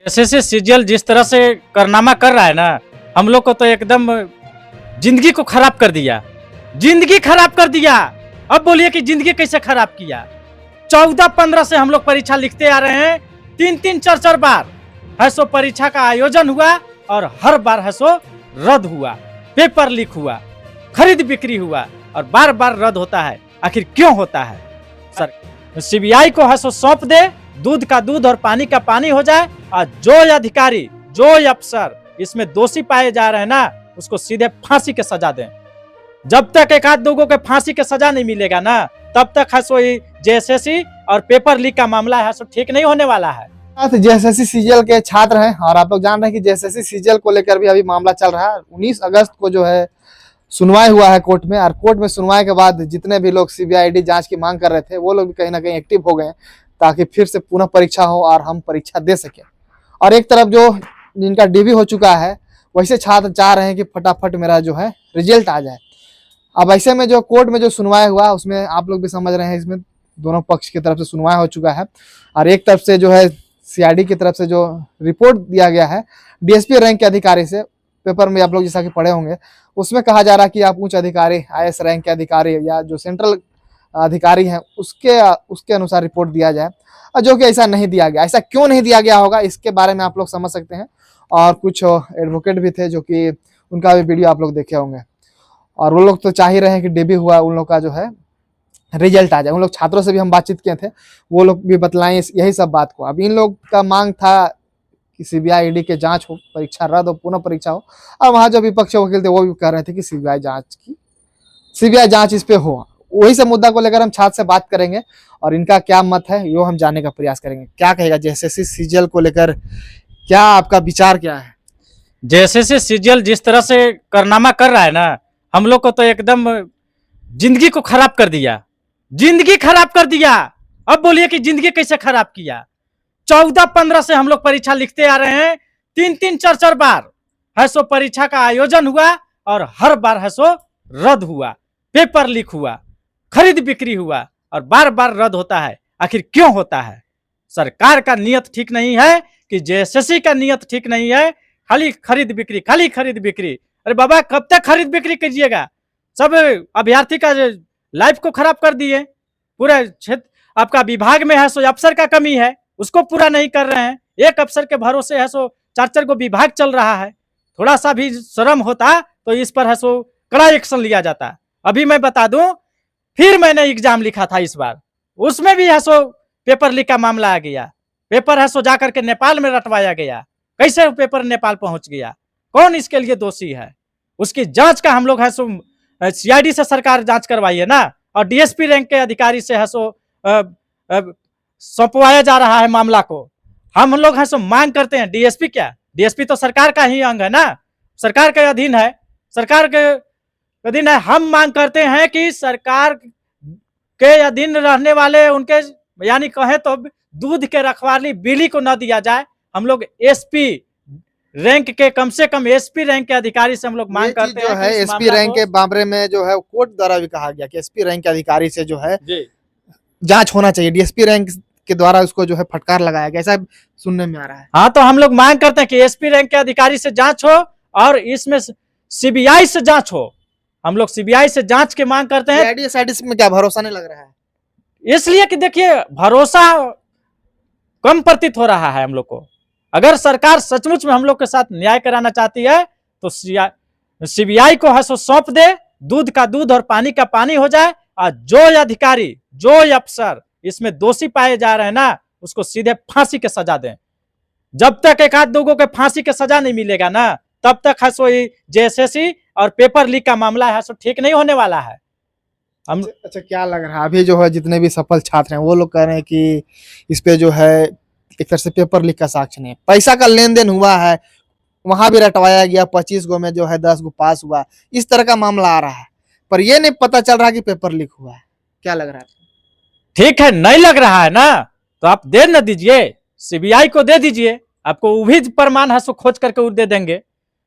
SSC CGL जिस तरह से कारनामा कर रहा है ना, हम लोग को तो एकदम जिंदगी को खराब कर दिया। जिंदगी खराब कर दिया। अब बोलिए कि जिंदगी कैसे खराब किया। 14-15 से हम लोग परीक्षा लिखते आ रहे हैं। 3-3 4-4 बार है सो परीक्षा का आयोजन हुआ और हर बार है सो रद्द हुआ, पेपर लीक हुआ, खरीद बिक्री हुआ और बार बार रद्द होता है। आखिर क्यों होता है? सर सीबीआई को है सो सौंप दे, दूध का दूध और पानी का पानी हो जाए और जो अधिकारी जो अफसर इसमें दोषी पाए जा रहे हैं ना, उसको सीधे फांसी के सजा दें। जब तक एक आध लोगों के फांसी के सजा नहीं मिलेगा ना, तब तक है सो जेएसएससी और पेपर लीक का मामला है सो ठीक नहीं होने वाला है। जेएसएससी सीजीएल के छात्र हैं और आप लोग जान रहे हैं कि जेएसएससी सीजीएल को लेकर भी अभी मामला चल रहा है। 19 अगस्त को जो है सुनवाई हुआ है कोर्ट में, और कोर्ट में सुनवाई के बाद जितने भी लोग सीबीआईडी जांच की मांग कर रहे थे वो लोग भी कहीं ना कहीं एक्टिव हो गए ताकि फिर से पुनः परीक्षा हो और हम परीक्षा दे सकें। और एक तरफ जो जिनका डीबी हो चुका है वैसे छात्र चाह रहे हैं कि फटाफट मेरा जो है रिजल्ट आ जाए। अब ऐसे में जो कोर्ट में जो सुनवाई हुआ उसमें आप लोग भी समझ रहे हैं, इसमें दोनों पक्ष की तरफ से सुनवाई हो चुका है और एक तरफ से जो है सीआईडी की तरफ से जो रिपोर्ट दिया गया है डीएसपी रैंक के अधिकारी से, पेपर में आप लोग जैसा कि पढ़े होंगे, उसमें कहा जा रहा है कि आप उच्च अधिकारी आईएएस रैंक के अधिकारी या जो सेंट्रल अधिकारी हैं उसके अनुसार रिपोर्ट दिया जाए, और जो कि ऐसा नहीं दिया गया। ऐसा क्यों नहीं दिया गया होगा इसके बारे में आप लोग समझ सकते हैं। और कुछ एडवोकेट भी थे जो कि उनका भी वीडियो आप लोग देखे होंगे, और वो लोग तो चाह ही रहे हैं कि डीबी हुआ उन लोग का जो है रिजल्ट आ जाए। उन लोग छात्रों से भी हम बातचीत किए थे, वो लोग भी बतलाएं यही सब बात को। अब इन लोग का मांग था कि सीबीआई के जांच हो, परीक्षा रद्द हो, पुनः परीक्षा हो, और वहाँ जो विपक्ष वकील थे वो भी कह रहे थे कि सीबीआई जांच इस पे हो। वही सब मुद्दा को लेकर हम छात्र से बात करेंगे और इनका क्या मत है यो हम जानने का प्रयास करेंगे। क्या कहेगा जेएसएससी सीजीएल को लेकर, क्या आपका विचार क्या है? जेएसएससी सीजीएल जिस तरह से कारनामा कर रहा है ना, हम लोग को तो एकदम जिंदगी को खराब कर दिया। जिंदगी खराब कर दिया। अब बोलिए कि जिंदगी कैसे खराब किया। 14-15 से हम लोग परीक्षा लिखते आ रहे हैं। 3-3 4-4 बार है सो परीक्षा का आयोजन हुआ और हर बार है सो रद्द हुआ, पेपर लीक हुआ, खरीद बिक्री हुआ और बार बार रद्द होता है। आखिर क्यों होता है? सरकार का नियत ठीक नहीं है कि जेएसएससी का नियत ठीक नहीं है। खाली खरीद बिक्री, खाली खरीद बिक्री। अरे बाबा कब तक खरीद बिक्री कीजिएगा? सब अभ्यर्थी का लाइफ को खराब कर दिए। पूरे क्षेत्र आपका विभाग में है सो अफसर का कमी है, उसको पूरा नहीं कर रहे हैं। एक अफसर के भरोसे है सो 4-4 को विभाग चल रहा है। थोड़ा सा भी शर्म होता तो इस पर है सो कड़ा एक्शन लिया जाता। अभी मैं बता दूं, फिर मैंने एग्जाम लिखा था इस बार, उसमें भी है सो पेपर लीक का मामला आ गया। पेपर है सो जाकर के नेपाल में रटवाया गया। कैसे पेपर नेपाल पहुंच गया? कौन इसके लिए दोषी है? उसकी जांच का हम लोग है सो सीआईडी से सरकार जांच करवाई है ना, और डीएसपी रैंक के अधिकारी से है सो सौंपवाया जा रहा है मामला को। हम लोग है सो मांग करते हैं। डीएसपी क्या, डीएसपी तो सरकार का ही अंग है ना, सरकार के अधीन है, सरकार के अधीन है। हम मांग करते हैं कि सरकार के अधीन रहने वाले उनके यानी कहें तो दूध के रखवाली बिजली को न दिया जाए। हम लोग एसपी रैंक के, कम से कम एसपी रैंक के अधिकारी से हम लोग मांग करते हैं। जो है एसपी रैंक के मामले में जो है कोर्ट द्वारा भी कहा गया कि एसपी रैंक के अधिकारी से जो है जांच होना चाहिए। डीएसपी रैंक के द्वारा उसको जो है फटकार लगाया गया, ऐसा सुनने में आ रहा है। हाँ, तो हम लोग मांग करते हैं कि एसपी रैंक के अधिकारी से जांच हो और इसमें सीबीआई से जांच हो। हम लोग सीबीआई से जांच की मांग करते हैं। में क्या भरोसा नहीं लग रहा है? इसलिए कि देखिए भरोसा कम प्रतीत हो रहा है हम लोग को। अगर सरकार सचमुच में हम लोग के साथ न्याय कराना चाहती है तो सीबीआई को है सो सौंप दे, दूध का दूध और पानी का पानी हो जाए, और जो अधिकारी जो अफसर इसमें दोषी पाए जा रहे हैं ना, उसको सीधे फांसी के सजा दें। जब तक एक आध लोगों के फांसी के सजा नहीं मिलेगा ना, तब तक है सो जेएसएससी और पेपर लीक का मामला है सो ठीक नहीं होने वाला है। हम अच्छा क्या लग रहा है अभी जो है जितने भी सफल छात्र हैं वो लोग कह रहे हैं कि इस पे जो है एक तरह से पेपर लीक का साक्ष्य नहीं है, पैसा का लेन देन हुआ है, वहां भी रटवाया गया, 25 गो में जो है 10 गो पास हुआ, इस तरह का मामला आ रहा है, पर ये नहीं पता चल रहा कि पेपर लीक हुआ है। क्या लग रहा है? ठीक है, नहीं लग रहा है ना तो आप दे न दीजिए, सीबीआई को दे दीजिए। आपको वो भी प्रमाण है सो खोज करके वो दे देंगे।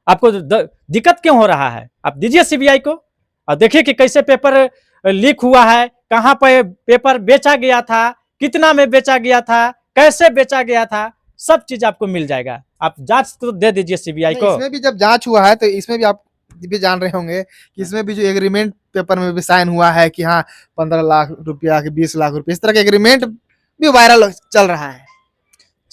आपको दिक्कत क्यों हो रहा है? आप दीजिए सीबीआई को और देखिए कि कैसे पेपर लीक हुआ है, कहां पर पेपर बेचा गया था, कितना में बेचा गया था, कैसे बेचा गया था, सब चीज आपको मिल जाएगा। आप जांच तो दे दीजिए सीबीआई नहीं, को। इसमें भी जब जांच हुआ है तो इसमें भी आप भी जान रहे होंगे कि इसमें भी जो एग्रीमेंट पेपर में भी साइन हुआ है कि हाँ 15 लाख रुपया कि 20 लाख रुपया इस तरह के एग्रीमेंट भी वायरल चल रहा है।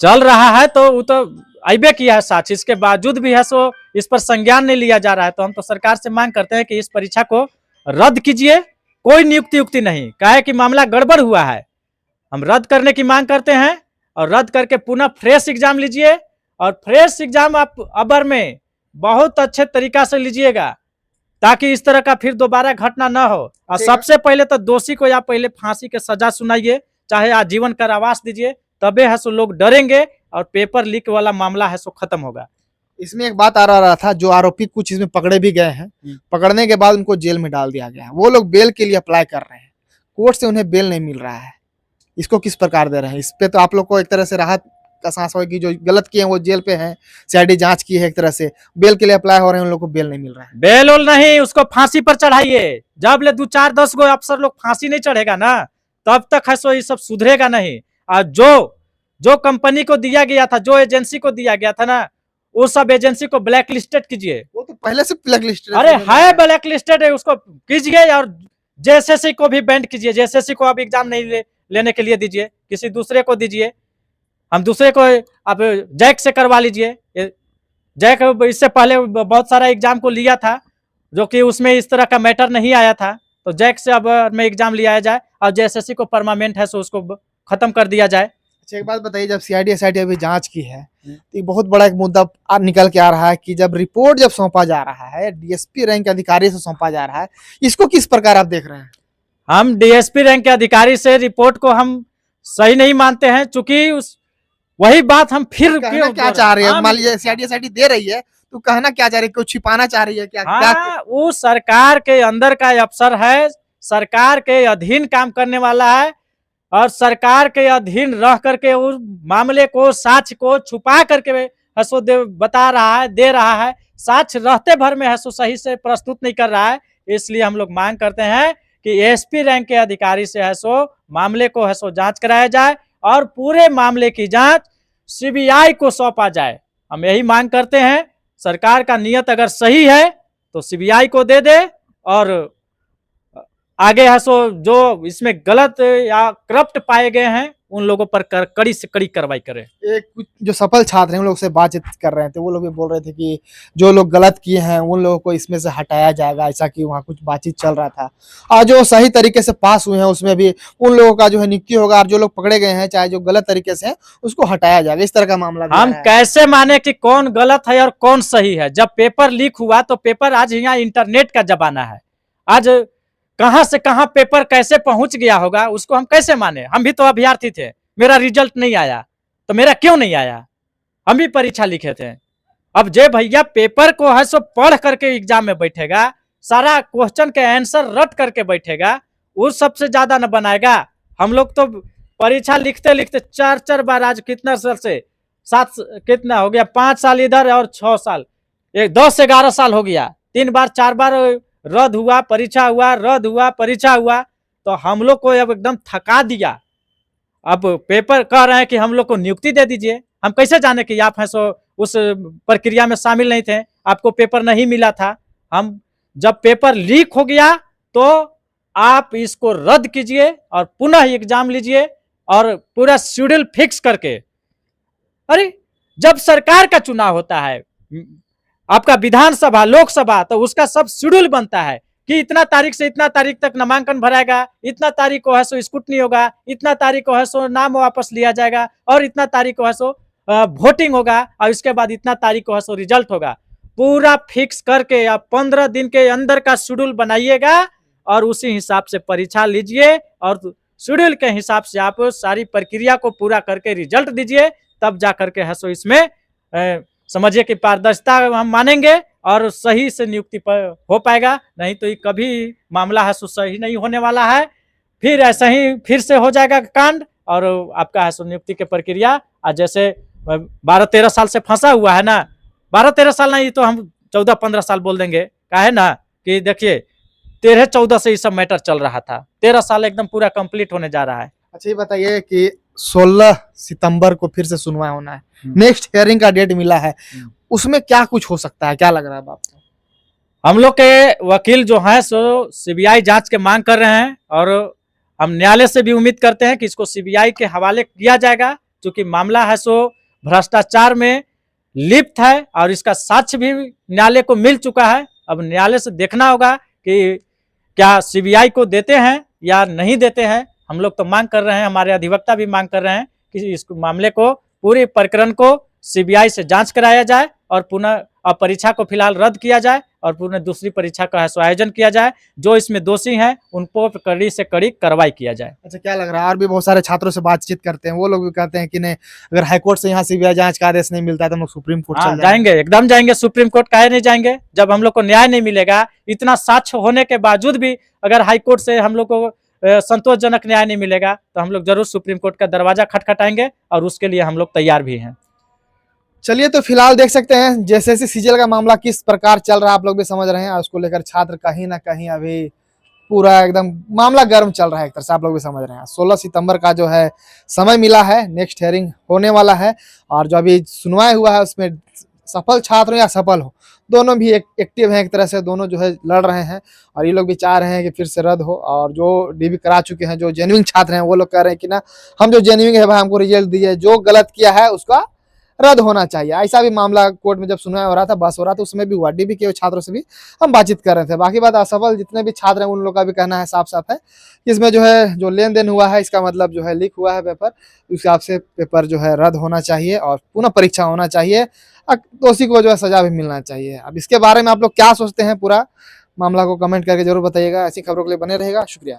चल रहा है तो वो तो अबे किया है साक्ष, इसके बावजूद भी है सो इस पर संज्ञान नहीं लिया जा रहा है। तो हम तो सरकार से मांग करते हैं कि इस परीक्षा को रद्द कीजिए, कोई नियुक्ति युक्ति नहीं, काहे कि मामला गड़बड़ हुआ है। हम रद्द करने की मांग करते हैं और रद्द करके पुनः फ्रेश एग्जाम लीजिए, और फ्रेश एग्जाम आप अबर में बहुत अच्छे तरीका से लीजिएगा ताकि इस तरह का फिर दोबारा घटना न हो। और सबसे पहले तो दोषी को या पहले फांसी की सजा सुनाइए, चाहे आजीवन कारावास दीजिए, तबे है सो लोग डरेंगे और पेपर लीक वाला मामला है सो खत्म होगा। इसमें एक बात आ रहा था, जो आरोपी कुछ इसमें पकड़े भी गए हैं, पकड़ने के बाद उनको जेल में डाल दिया गया है, वो लोग बेल के लिए अप्लाई कर रहे हैं, कोर्ट से उन्हें बेल नहीं मिल रहा है। इसको किस प्रकार दे रहे हैं? इस पे तो आप लोग को एक तरह से राहत का सांस होगी, जो गलत किए हैं वो जेल पे हैं, सीआईडी जांच की है, एक तरह से बेल के लिए अप्लाई हो रहे हैं, उन लोग को बेल नहीं मिल रहा है। बेल उल नहीं, उसको फांसी पर चढ़ाइए। जब ले 2-4-10 गो अफसर लोग फांसी नहीं चढ़ेगा ना, तब तक है सो ये सब सुधरेगा नहीं। और जो कंपनी को दिया गया था, जो एजेंसी को दिया गया था ना, वो सब एजेंसी को ब्लैक लिस्टेड कीजिए। वो तो पहले से ब्लैक लिस्टेड अरे है ब्लैक लिस्टेड है, उसको कीजिए। और जेएसएससी को भी बैंड कीजिए। जेएसएससी को अब एग्जाम नहीं लेने के लिए दीजिए, किसी दूसरे को दीजिए। हम दूसरे को अब जैक से करवा लीजिए। जैक इससे पहले बहुत सारा एग्जाम को लिया था, जो कि उसमें इस तरह का मैटर नहीं आया था। तो जैक से अब में एग्जाम लिया जाए और जेएसएससी को परमानेंट है सो उसको खत्म कर दिया जाए। अच्छा, एक बात बताइए, जब सीआईडी एसआईटी अभी जांच की है तो एक बहुत बड़ा एक मुद्दा निकल के आ रहा है कि जब रिपोर्ट जब सौंपा जा रहा है, डीएसपी रैंक के अधिकारी से सौंपा जा रहा है, इसको किस प्रकार आप देख रहे हैं? हम डीएसपी रैंक के अधिकारी से रिपोर्ट को हम सही नहीं मानते हैं, चूंकि वही बात हम फिर कहना क्या चाह रही है? मान लीजिए सीआईडी एसआईटी दे रही है तो कहना क्या चाह रही है? कुछ छिपाना चाह रही है क्या? हाँ, वो सरकार के अंदर का अफसर है, सरकार के अधीन काम करने वाला है, और सरकार के अधीन रह करके उस मामले को, साक्ष्य को छुपा करके हसो बता रहा है, दे रहा है। साक्ष्य रहते भर में हसो सही से प्रस्तुत नहीं कर रहा है। इसलिए हम लोग मांग करते हैं कि एसपी रैंक के अधिकारी से हसो मामले को हसो जांच कराया जाए और पूरे मामले की जांच सीबीआई को सौंपा जाए। हम यही मांग करते हैं। सरकार का नियत अगर सही है तो सीबीआई को दे दे, और आगे है सो जो इसमें गलत या करप्ट पाए गए हैं उन लोगों पर कड़ी से कड़ी कार्रवाई करें। एक कुछ जो सफल छात्र हैं उन लोग से बातचीत कर रहे थे, वो लोग भी बोल रहे थे कि जो लोग गलत किए हैं उन लोगों को इसमें से हटाया जाएगा, ऐसा कि वहाँ कुछ बातचीत चल रहा था। और जो सही तरीके से पास हुए हैं उसमें भी उन लोगों का जो है नियुक्ति होगा, और जो लोग पकड़े गए हैं चाहे जो गलत तरीके से हैं उसको हटाया जाएगा, इस तरह का मामला भी हम है। कैसे माने कि कौन गलत है और कौन सही है? जब पेपर लीक हुआ तो पेपर, आज यहाँ इंटरनेट का जमाना है, आज कहां से कहां पेपर कैसे पहुंच गया होगा उसको हम कैसे माने? हम भी तो अभ्यर्थी थे, मेरा रिजल्ट नहीं आया तो मेरा क्यों नहीं आया? हम भी परीक्षा लिखे थे। अब जे भैया पेपर को है सो पढ़ करके एग्जाम में बैठेगा, सारा क्वेश्चन के आंसर रट करके बैठेगा, वो सबसे ज्यादा न बनाएगा। हम लोग तो परीक्षा लिखते लिखते 4-4 बार, आज कितना साल से 7 कितना हो गया, 5 साल इधर और 6 साल, 10-11 साल हो गया, 3 बार 4 बार रद्द हुआ, परीक्षा हुआ, रद्द हुआ, परीक्षा हुआ। तो हम लोग को अब एकदम थका दिया। अब पेपर कह रहे हैं कि हम लोग को नियुक्ति दे दीजिए। हम कैसे जाने कि आप हैं सो उस प्रक्रिया में शामिल नहीं थे, आपको पेपर नहीं मिला था। हम जब पेपर लीक हो गया तो आप इसको रद्द कीजिए और पुनः एग्जाम लीजिए और पूरा शेड्यूल फिक्स करके। अरे जब सरकार का चुनाव होता है, आपका विधानसभा, लोकसभा, तो उसका सब शेड्यूल बनता है कि इतना तारीख से इतना तारीख तक नामांकन भराएगा, इतना तारीख को है सो स्क्रूटनी होगा, इतना तारीख को है सो नाम वापस लिया जाएगा, और इतना तारीख को है सो वोटिंग होगा, और इसके बाद इतना तारीख को है सो रिजल्ट होगा। पूरा फिक्स करके आप 15 दिन के अंदर का शेड्यूल बनाइएगा और उसी हिसाब से परीक्षा लीजिए, और शेड्यूल के हिसाब से आप सारी प्रक्रिया को पूरा करके रिजल्ट दीजिए, तब जा करके है सो इसमें समझिए कि पारदर्शिता हम मानेंगे और सही से नियुक्ति पर हो पाएगा। नहीं तो ये कभी मामला है सो सही नहीं होने वाला है, फिर ऐसा ही फिर से हो जाएगा कांड, और आपका है सो नियुक्ति की प्रक्रिया आज जैसे 12-13 साल से फंसा हुआ है ना, 12-13 साल नहीं तो हम 14-15 साल बोल देंगे। का है ना कि देखिए 13-14 से ये सब मैटर चल रहा था, 13 साल एकदम पूरा कंप्लीट होने जा रहा है। अच्छा, ये बताइए कि 16 सितंबर को फिर से सुनवाई होना है, नेक्स्ट हियरिंग का डेट मिला है, उसमें क्या कुछ हो सकता है, क्या लग रहा है आपको? हम लोग के वकील जो हैं सो सीबीआई जांच के मांग कर रहे हैं और हम न्यायालय से भी उम्मीद करते हैं कि इसको सीबीआई के हवाले किया जाएगा, क्योंकि मामला है सो भ्रष्टाचार में लिप्त है और इसका साक्ष्य भी न्यायालय को मिल चुका है। अब न्यायालय से देखना होगा कि क्या सीबीआई को देते हैं या नहीं देते हैं। हम लोग तो मांग कर रहे हैं, हमारे अधिवक्ता भी मांग कर रहे हैं कि इस मामले को, पूरे प्रकरण को सीबीआई से जांच कराया जाए और पुनः परीक्षा को फिलहाल रद्द किया जाए और पुनः दूसरी परीक्षा का आयोजन किया जाए। जो इसमें दोषी हैं उनको कड़ी से कड़ी कार्रवाई किया जाए। अच्छा, क्या लग रहा है, और भी बहुत सारे छात्रों से बातचीत करते हैं, वो लोग भी कहते हैं कि नहीं, अगर हाईकोर्ट से यहाँ सीबीआई जांच का आदेश नहीं मिलता है तो हम लोग सुप्रीम कोर्ट चल जाएंगे, एकदम जाएंगे। सुप्रीम कोर्ट काहे नहीं जाएंगे, जब हम लोग को न्याय नहीं मिलेगा। इतना साक्ष्य होने के बावजूद भी अगर हाईकोर्ट से हम लोग को संतोषजनक न्याय नहीं मिलेगा तो हम लोग जरूर सुप्रीम कोर्ट का दरवाजा खटखटाएंगे और उसके लिए हम लोग तैयार भी हैं। चलिए, तो फिलहाल देख सकते हैं जेएसएससी सीजीएल का मामला किस प्रकार चल रहा है, आप लोग भी समझ रहे हैं। और उसको लेकर छात्र कहीं ना कहीं अभी पूरा एकदम मामला गर्म चल रहा है, एक तरह से आप लोग भी समझ रहे हैं। 16 सितंबर का जो है समय मिला है, नेक्स्ट हियरिंग होने वाला है और जो अभी सुनवाई हुआ है उसमें सफल छात्र हो या सफल हो, दोनों भी एक्टिव हैं, एक तरह से दोनों जो है लड़ रहे हैं और ये लोग भी चाह रहे हैं कि फिर से रद्द हो। और जो डीबी करा चुके हैं, जो जेन्युइन छात्र हैं, वो लोग कह रहे हैं कि ना, हम जो जेन्युइन है भाई, हमको रिजल्ट दिए, जो गलत किया है उसका रद्द होना चाहिए। ऐसा भी मामला कोर्ट में जब सुनवाई हो रहा था, बस हो रहा था, उसमें भी हुआ। डीबी के छात्रों से भी हम बातचीत कर रहे थे। बाकी बात असफल जितने भी छात्र हैं उन लोगों का भी कहना है साफ साफ है कि इसमें जो है जो लेन देन हुआ है, इसका मतलब जो है लीक हुआ है पेपर, उस हिसाब से पेपर जो है रद्द होना चाहिए और पुनः परीक्षा होना चाहिए। दोषी को जो है सजा भी मिलना चाहिए। अब इसके बारे में आप लोग क्या सोचते हैं, पूरा मामला को कमेंट करके जरूर बताइएगा। ऐसी खबरों के लिए बने रहेगा। शुक्रिया।